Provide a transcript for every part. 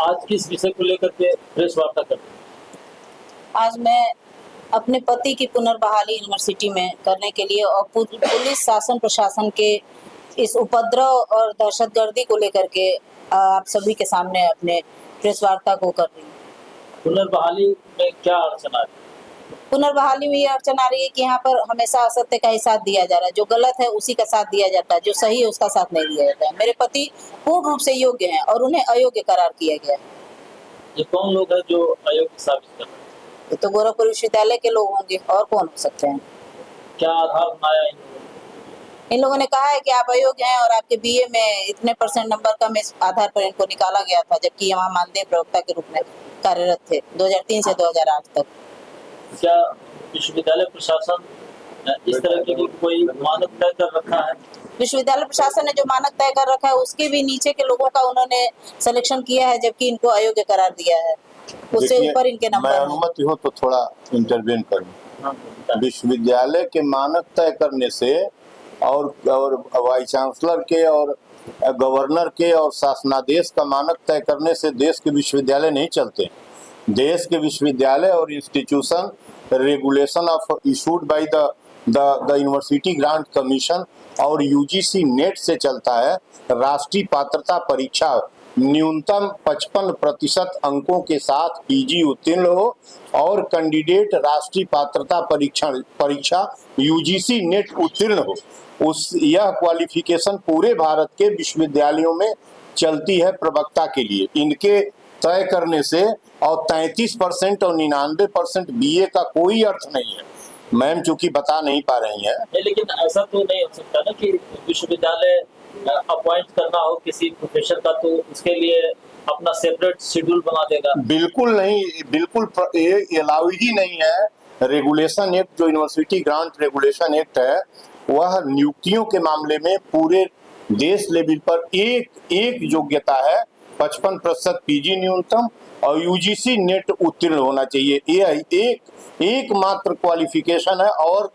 आज किस विषय को लेकर के प्रेस वार्ता करते हैं? आज मैं अपने पति की पुनर्बहाली यूनिवर्सिटी में करने के लिए और पुलिस शासन प्रशासन के इस उपद्रव और दहशतगर्दी को लेकर के आप सभी के सामने अपने प्रेस वार्ता को कर रही हूँ। पुनर्बहाली में क्या अड़चन आ रही है? पुनर्बहाली में ये अड़चन आ रही है कि यहाँ पर हमेशा असत्य का ही साथ दिया जा रहा है। जो गलत है उसी का साथ दिया जाता है, जो सही है उसका साथ नहीं दिया जाता है। मेरे पति पूर्ण रूप से योग्य हैं और उन्हें अयोग्य करार किया गया है। ये कौन लोग हैं जो अयोग्य साबित कर रहे हैं? ये तो गोरखपुर विश्वविद्यालय के लोग होंगे, और कौन हो सकते हैं। क्या आधार बनाया इन लोगों ने कहा है कि आप अयोग्य हैं और आपके बीए में इतने % नंबर कम, इस आधार पर इनको निकाला गया था, जबकि यहाँ मानदेय प्रवक्ता के रूप में कार्यरत थे 2003 से 2008 तक। क्या विश्वविद्यालय प्रशासन इस तरह की कोई मानक तय कर रखा है? विश्वविद्यालय प्रशासन ने जो मानक तय कर रखा है उसके भी नीचे के लोगों का उन्होंने सिलेक्शन किया है, जबकि इनको अयोग्य करार दिया है। उससे ऊपर इनके नंबर मैं हैं। अनुमति हो तो थोड़ा इंटरवेन करूं। विश्वविद्यालय के मानक तय करने से और वाइस चांसलर के और गवर्नर के और शासनादेश का मानक तय करने से देश के विश्वविद्यालय नहीं चलते। देश के विश्वविद्यालय और institution regulation of issued by the university grant commission और यूजीसी नेट से चलता है। राष्ट्रीय पात्रता परीक्षा न्यूनतम 55% अंकों के साथ पीजी उत्तीर्ण हो और कैंडिडेट राष्ट्रीय पात्रता परीक्षा यूजीसी नेट उत्तीर्ण हो। यह क्वालिफिकेशन पूरे भारत के विश्वविद्यालयों में चलती है प्रवक्ता के लिए। इनके तय करने से और 33% और 99% बीए का कोई अर्थ नहीं है। मैम चूंकि बता नहीं पा रही हैं। लेकिन ऐसा तो नहीं हो सकता ना कि विश्वविद्यालय अपॉइंट करना हो किसी प्रोफेसर का तो उसके लिए अपना सेपरेट शेड्यूल बना देगा। बिल्कुल नहीं, बिल्कुल ये अलाउ ही नहीं है। रेगुलेशन एक्ट जो यूनिवर्सिटी ग्रांट रेगुलेशन एक्ट है वह नियुक्तियों के मामले में पूरे देश लेवल पर एक योग्यता है, 55% पीजी न्यूनतम और यूजीसी नेट उत्तीर्ण होना चाहिए। ये एक मात्र क्वालिफिकेशन है और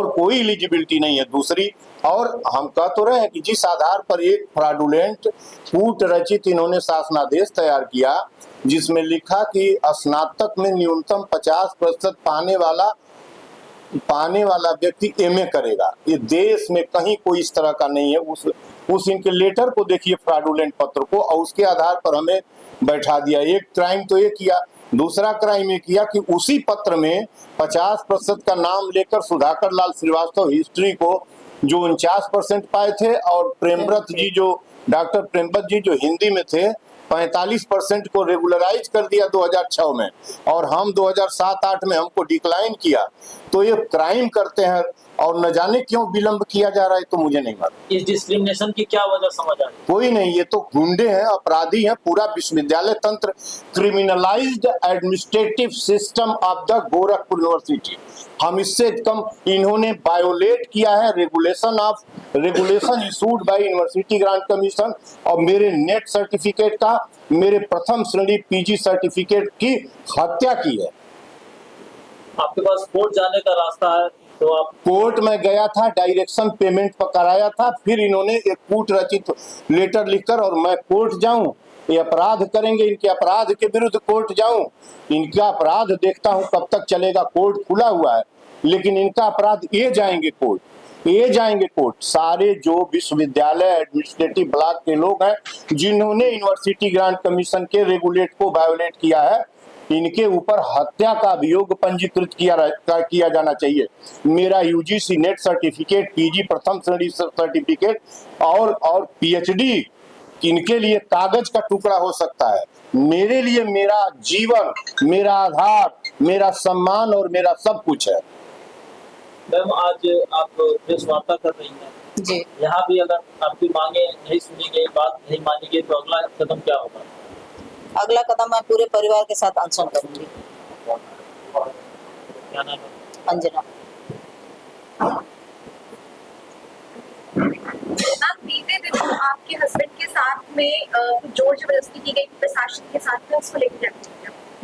कोई एलिजिबिलिटी नहीं है दूसरी। और हम कह तो रहे हैं कि जिस आधार पर एक फ्रॉडुलेंट कूट रचित इन्होंने शासनादेश तैयार किया जिसमें लिखा कि स्नातक में न्यूनतम 50% पाने वाला व्यक्ति एमए करेगा, ये देश में कहीं कोई इस तरह का नहीं है। उस इनके लेटर को देखिए, फ्रॉडुलेंट पत्र को, और उसके आधार पर हमें बैठा दिया। एक क्राइम तो ये किया, दूसरा क्राइम ये किया कि उसी पत्र में 50% का नाम लेकर सुधाकर लाल श्रीवास्तव हिस्ट्री को जो 49% पाए थे और प्रेमव्रत जी जो डॉक्टर प्रेमव्रत जी जो हिंदी में थे 45% को रेगुलराइज कर दिया 2006 में, और हम 2007-8 में हमको डिक्लाइन किया। तो ये क्राइम करते हैं और न जाने क्यों विलंब किया जा रहा है, तो मुझे नहीं मालूम। इस डिस्क्रिमिनेशन की क्या वजह समझ आ रही है? कोई नहीं, ये तो गुंडे हैं, अपराधी हैं। पूरा विश्वविद्यालय तंत्र criminalised administrative system of the Gorakhpur university. हम इससे कम, इन्होंने वायोलेट किया है regulation issued by university grant commission और मेरे नेट सर्टिफिकेट का, मेरे प्रथम श्रेणी पीजी सर्टिफिकेट की हत्या की है। आपके पास कोर्ट जाने का रास्ता है तो आप? कोर्ट में गया था, डायरेक्शन पेमेंट पर कराया था, फिर इन्होंने एक कूट रचित लेटर लिखकर, और मैं कोर्ट जाऊं, ये अपराध करेंगे, इनके अपराध के विरुद्ध कोर्ट जाऊं, इनका अपराध देखता हूं कब तक चलेगा। कोर्ट खुला हुआ है लेकिन इनका अपराध ये जाएंगे कोर्ट। सारे जो विश्वविद्यालय एडमिनिस्ट्रेटिव ब्लॉक के लोग हैं जिन्होंने यूनिवर्सिटी ग्रांट कमीशन के रेगुलेट को वायोलेट किया है, इनके ऊपर हत्या का अभियोग पंजीकृत किया जाना चाहिए। मेरा यूजीसी नेट सर्टिफिकेट, पीजी प्रथम श्रेणी सर्टिफिकेट और पीएचडी इनके लिए कागज का टुकड़ा हो सकता है। मेरे लिए मेरा जीवन, मेरा आधार, मेरा सम्मान और मेरा सब कुछ है। मैम, आज आप प्रेस वार्ता कर रही हैं जी। यहाँ भी अगर आपकी मांगे नहीं सुनी गई, बात नहीं मानी गई, तो अगला कदम क्या होगा? अगला कदम मैं पूरे परिवार के साथ अनशन करूंगी। क्या नाम है? अंजना। बीते दिनों आपके हस्बैंड के साथ में जोर जबरदस्ती की गई प्रशासन के साथ में, उसको लेकर?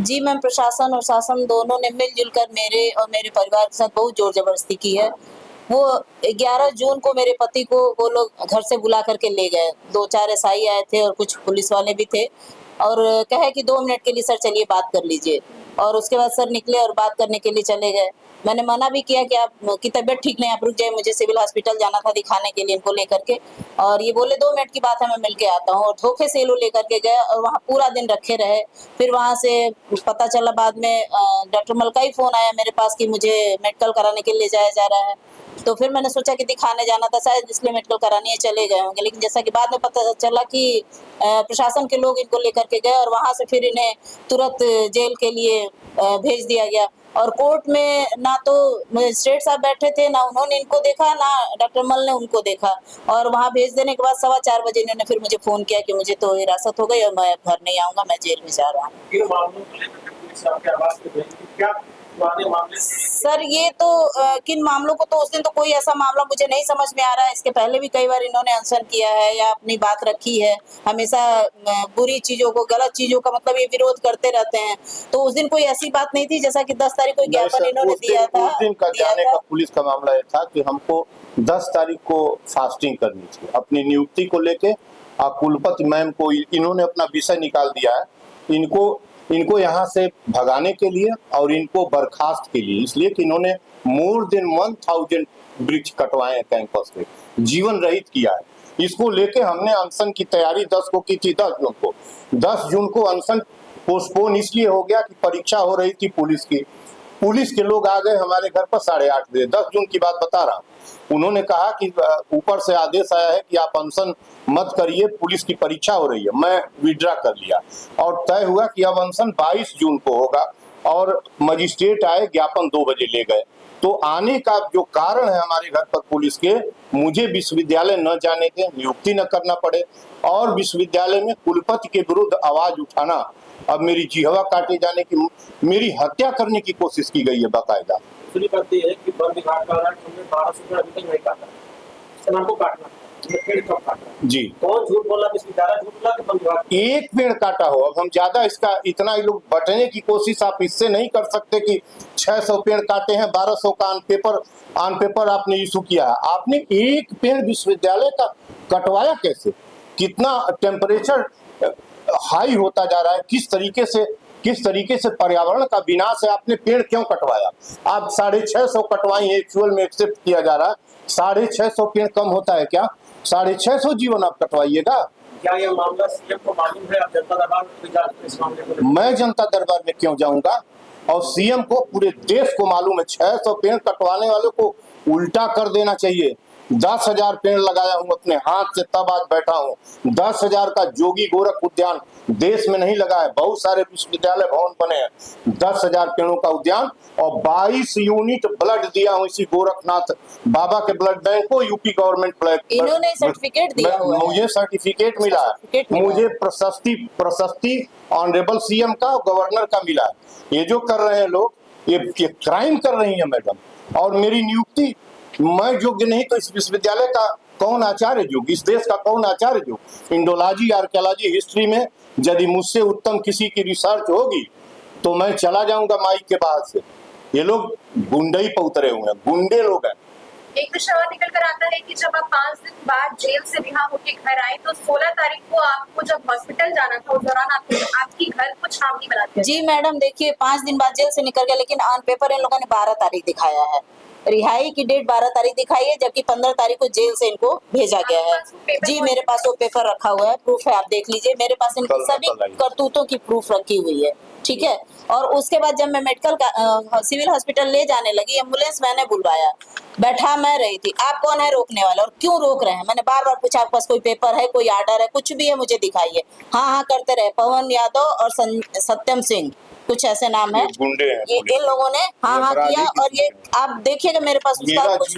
जी मैम, प्रशासन और शासन दोनों ने मिलजुल कर मेरे और मेरे परिवार के साथ बहुत जोर जबरदस्ती की है। वो 11 जून को मेरे पति को वो लोग घर से बुला करके ले गए। 2-4 एसआई आए थे और कुछ पुलिस वाले भी थे। और कहे कि 2 मिनट के लिए सर चलिए बात कर लीजिए। और उसके बाद सर निकले और बात करने के लिए चले गए। मैंने मना भी किया कि आपकी तबीयत ठीक नहीं, आप रुक जाइए, मुझे सिविल हॉस्पिटल जाना था दिखाने के लिए इनको लेकर के। और ये बोले 2 मिनट की बात है, मैं मिल के आता हूँ। और धोखे से ये लोग लेकर के गए और वहाँ पूरा दिन रखे रहे। फिर वहाँ से पता चला बाद में डॉक्टर मल का ही फोन आया मेरे पास कि मुझे मेडिकल कराने के लिए ले जाया जा रहा है। तो फिर मैंने सोचा कि दिखाने जाना था शायद, इसलिए मेडिकल कराने चले गए होंगे। लेकिन जैसा कि बाद में पता चला कि प्रशासन के लोग इनको लेकर के गए और वहाँ से फिर इन्हें तुरंत जेल के लिए भेज दिया गया। और कोर्ट में ना तो मजिस्ट्रेट साहब बैठे थे, ना उन्होंने इनको देखा, ना डॉक्टर मल ने उनको देखा। और वहाँ भेज देने के बाद 4:15 बजे इन्होंने फिर मुझे फोन किया कि मुझे तो हिरासत हो गई और मैं घर नहीं आऊंगा, मैं जेल में जा रहा हूँ। सर ये तो किन मामलों को, तो उस दिन तो कोई ऐसा मामला मुझे नहीं समझ में आ रहा है। इसके पहले भी कई बार इन्होंने अनशन किया है या अपनी बात रखी है। हमेशा बुरी चीजों को, गलत चीजों का मतलब ये विरोध करते रहते हैं। तो उस दिन कोई ऐसी बात नहीं थी, जैसा कि 10 तारीख को ज्ञापन इन्होंने दिया था। उस दिन का जाने का पुलिस का मामला ये था कि हमको 10 तारीख को फास्टिंग करनी थी अपनी नियुक्ति को लेके। कुलपति मैम को इन्होंने अपना विषय निकाल दिया है, इनको यहाँ से भगाने के लिए और इनको बर्खास्त के लिए, इसलिए कि इन्होंने मोर देन 1000 वृक्ष कटवाए हैं कैंपस के, जीवन रहित किया है। इसको लेके हमने अनशन की तैयारी 10 को की थी, 10 जून को। 10 जून को अनशन पोस्टपोन इसलिए हो गया कि परीक्षा हो रही थी पुलिस की। पुलिस के लोग आ गए हमारे घर पर 8:30 बजे, 10 जून की बात बता रहा हूँ। उन्होंने कहा कि ऊपर से आदेश आया है कि आप अनशन मत करिए, पुलिस की परीक्षा हो रही है। मैं विड्रा कर लिया और तय हुआ कि अब अनशन 22 जून को होगा। और मजिस्ट्रेट आए, ज्ञापन 2 बजे ले गए। तो आने का जो कारण है हमारे घर पर पुलिस के, मुझे विश्वविद्यालय न जाने के, नियुक्ति न करना पड़े और विश्वविद्यालय में कुलपति के विरुद्ध आवाज उठाना, अब मेरी जिहवा काटे जाने की, मेरी हत्या करने की कोशिश की गई है बाकायदा। करती है कि वन विभाग का 1200 अभी तक नहीं काटा, को काटना पेड़ कब काटा जी। कौन झूठ बोला, विश्वविद्यालय झूठ बोला कि वन विभाग? एक पेड़ काटा हो। अब हम ज्यादा इसका इतना ही लोग बटने की कोशिश आप इससे नहीं कर सकते कि 600 पेड़ काटे हैं, 1200 का ऑन पेपर आपने इशू किया है। आपने एक पेड़ विश्वविद्यालय का कटवाया कैसे? कितना टेम्परेचर हाई होता जा रहा है, किस तरीके से पर्यावरण का विनाश है। आपने पेड़ क्यों कटवाया? आप 650 कटवाई, एक्चुअल में एक्सेप्ट किया जा रहा है 650 पेड़ कम होता है क्या? 650 जीवन आप कटवाइएगा। क्या यह मामला सीएम को मालूम है? आप जनता दरबार में जा रहे इस मामले को? मैं जनता दरबार में क्यों जाऊंगा? और सीएम को, पूरे देश को मालूम है। 600 पेड़ कटवाने वालों को उल्टा कर देना चाहिए। 10,000 पेड़ लगाया हूं अपने हाथ से, तब आज बैठा हूं। 10,000 का जोगी गोरख उद्यान देश में नहीं लगा है, बहुत सारे विश्वविद्यालय भवन बने हैं। 10,000 पेड़ों का उद्यान और 22 यूनिट ब्लड दिया हूं इसी गोरखनाथ बाबा के ब्लड बैंक को, यूपी गवर्नमेंट ब्लड। इन्होंने सर्टिफिकेट दिया हुआ है, मुझे सर्टिफिकेट मिला है, मुझे प्रशस्ति ऑनरेबल सीएम का, गवर्नर का मिला है। ये जो कर रहे हैं लोग, ये क्राइम कर रही है मैडम। और मेरी नियुक्ति, मैं योग्य नहीं तो इस विश्वविद्यालय का कौन आचार्य योग्य? इस देश का कौन आचार्य योग्य? इंडोलॉजी, आर्कियोलॉजी, हिस्ट्री में यदि मुझसे उत्तम किसी की रिसर्च होगी तो मैं चला जाऊंगा माइक के बाहर से। ये लोग गुंडई पे उतरे हुए हैं, गुंडे लोग हैं। एक विषय और निकल कर आता है कि जब आप 5 दिन बाद जेल से रिहा होकर घर आए तो 16 तारीख को आपको जब हॉस्पिटल जाना था, उस दौरान आपकी घर को छावनी बना दिया। जी मैडम, देखिए 5 दिन बाद जेल से निकल गया, लेकिन ऑन पेपर इन लोगों ने 12 तारीख दिखाया है। रिहाई की डेट 12 तारीख दिखाई है, जबकि 15 तारीख को जेल से इनको भेजा गया है। जी मेरे पास वो पेपर रखा हुआ है, प्रूफ है, आप देख लीजिए। मेरे पास इनकी सभी करतूतों की प्रूफ रखी हुई है, ठीक है। और उसके बाद जब मैं मेडिकल का सिविल हॉस्पिटल ले जाने लगी, एम्बुलेंस मैंने बुलवाया, बैठा मैं रही थी। आप कौन है रोकने वाला और क्यों रोक रहे हैं? मैंने बार बार पूछा, आपके पास कोई पेपर है, कोई आर्डर है, कुछ भी है मुझे दिखाइए। हाँ करते रहे। पवन यादव और सत्यम सिंह, कुछ ऐसे नाम है, ये इन लोगों ने हाँ किया। और ये आप देखिएगा, मेरे पास उसका कुछ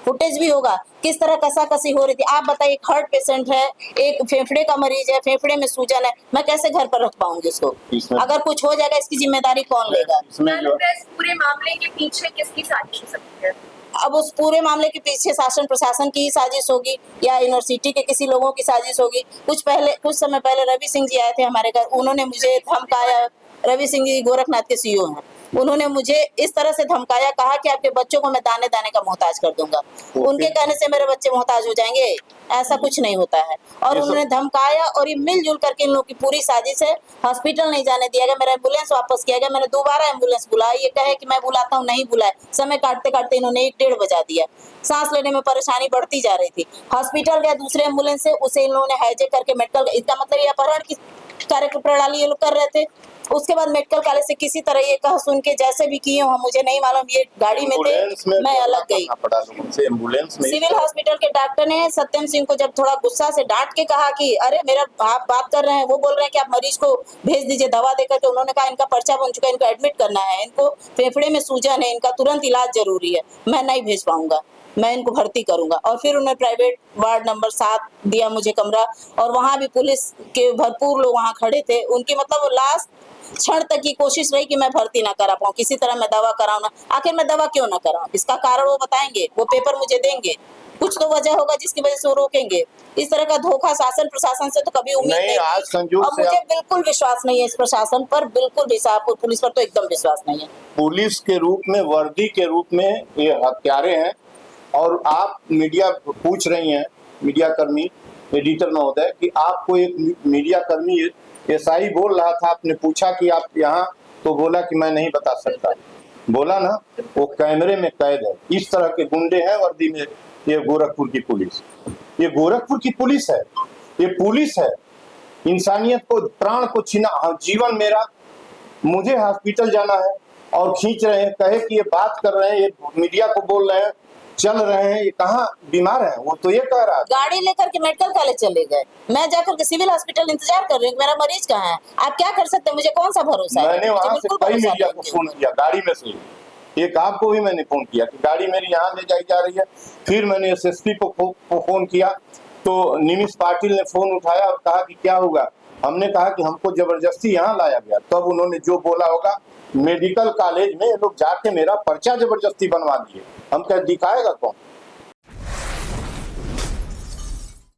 फुटेज भी होगा किस तरह कसाकसी हो रही थी। आप बताइए, एक हार्ट पेशेंट है, एक फेफड़े का मरीज है, फेफड़े में सूजन है, मैं कैसे घर पर रख पाऊंगी उसको? अगर कुछ हो जाएगा इसकी जिम्मेदारी कौन लेगा? पूरे मामले के पीछे किसकी साजिश हो सकती है? अब उस पूरे मामले के पीछे शासन प्रशासन की ही साजिश होगी या यूनिवर्सिटी के किसी लोगों की साजिश होगी। कुछ समय पहले रवि सिंह जी आए थे हमारे घर, उन्होंने मुझे धमकाया। रवि सिंह जी गोरखनाथ के सीईओ हैं, उन्होंने मुझे इस तरह से धमकाया, कहा कि आपके बच्चों को मैं दाने दाने का मोहताज कर दूंगा। उनके कहने से मेरे बच्चे मोहताज हो जाएंगे, ऐसा कुछ नहीं होता है। और ये सब- उन्होंने धमकाया और ये मिलजुल करके इन लोगों की पूरी साजिश है। हॉस्पिटल नहीं जाने दिया गया, मेरा एम्बुलेंस वापस किया गया, मैंने दोबारा एम्बुलेंस बुलाया, ये कहे कि मैं बुलाता हूँ, नहीं बुलाए, समय काटते काटते इन्होंने 1-1:30 बजा दिया। सांस लेने में परेशानी बढ़ती जा रही थी। हॉस्पिटल गया दूसरे एम्बुलेंस से, उसे इन लोगों ने हाईजैक करके मेडिकल, इसका मतलब ये अपहरण की कार्य प्रणाली ये लोग कर रहे थे। उसके बाद मेडिकल कॉलेज से किसी तरह ये कह सुन के जैसे भी किए हो मुझे नहीं मालूम, ये गाड़ी में थे, एम्बुलेंस में मैं अलग गई। पड़ा लोगों से, एम्बुलेंस में सिविल हॉस्पिटल के डॉक्टर ने सत्यम सिंह को जब थोड़ा गुस्सा से डांट के कहा कि अरे मेरा आप बात कर रहे हैं, वो बोल रहे हैं कि आप मरीज को भेज दीजिए दवा देकर के। उन्होंने कहा इनका पर्चा बन चुका है, इनको एडमिट करना है, इनको फेफड़े में सूजन है, इनका तुरंत इलाज जरूरी है, मैं नहीं भेज पाऊंगा, मैं इनको भर्ती करूंगा। और फिर उन्होंने प्राइवेट वार्ड नंबर 7 दिया मुझे कमरा, और वहां भी पुलिस के भरपूर लोग वहां खड़े थे। उनकी मतलब लास्ट क्षण तक की कोशिश रही कि मैं भर्ती ना करा पाऊं, किसी तरह मैं दवा कराऊं ना। आखिर मैं दवा क्यों ना कराऊं, इसका कारण वो बताएंगे, वो पेपर मुझे देंगे, कुछ तो वजह होगा जिसकी वजह से वो रोकेंगे। इस तरह का धोखा शासन प्रशासन से तो कभी उम्मीद नहीं, नहीं आज थी। संजोग और से मुझे आप- बिल्कुल विश्वास नहीं है इस प्रशासन पर, बिल्कुल भी साहब, पुलिस पर तो एकदम विश्वास नहीं है। पुलिस के रूप में, वर्दी के रूप में ये हत्यारे हैं। और आप मीडिया पूछ रही हैं, मीडिया कर्मी, एडिटर महोदय, कि आपको एक मीडिया कर्मी एसआई बोल रहा था, आपने पूछा कि आप यहाँ, तो बोला कि मैं नहीं बता सकता। बोला ना, वो कैमरे में कैद है। इस तरह के गुंडे हैं वर्दी में ये गोरखपुर की पुलिस। ये गोरखपुर की पुलिस है, ये पुलिस है। इंसानियत को, प्राण को छीना। जीवन मेरा, मुझे हॉस्पिटल जाना है और खींच रहे हैं, कहे कि ये बात कर रहे हैं, ये मीडिया को बोल रहे हैं, चल रहे हैं, ये कहाँ बीमार है? वो तो ये कह रहा है। गाड़ी लेकर के मेडिकल कॉलेज चले गए, मैं जाकर के सिविल हॉस्पिटल इंतजार कर रही हूँ, मेरा मरीज कहाँ है। आप क्या कर सकते हैं, मुझे कौन सा भरोसा है? मैंने मुझे वहां से बिल्कुल कई भरोसा मीडिया नहीं को है फोन उनके किया, गाड़ी में से एक आपको भी मैंने फोन किया कि गाड़ी मेरी यहाँ ले जाई जा रही है। फिर मैंने एसएसपी को फोन किया, तो निमिष पाटिल ने फोन उठाया और कहा कि क्या होगा। हमने कहा कि हमको जबरदस्ती यहाँ लाया गया। तब उन्होंने जो बोला होगा, मेडिकल कॉलेज में ये लोग जाके मेरा पर्चा जबरदस्ती बनवा दिए। हम क्या दिखाएगा कौन?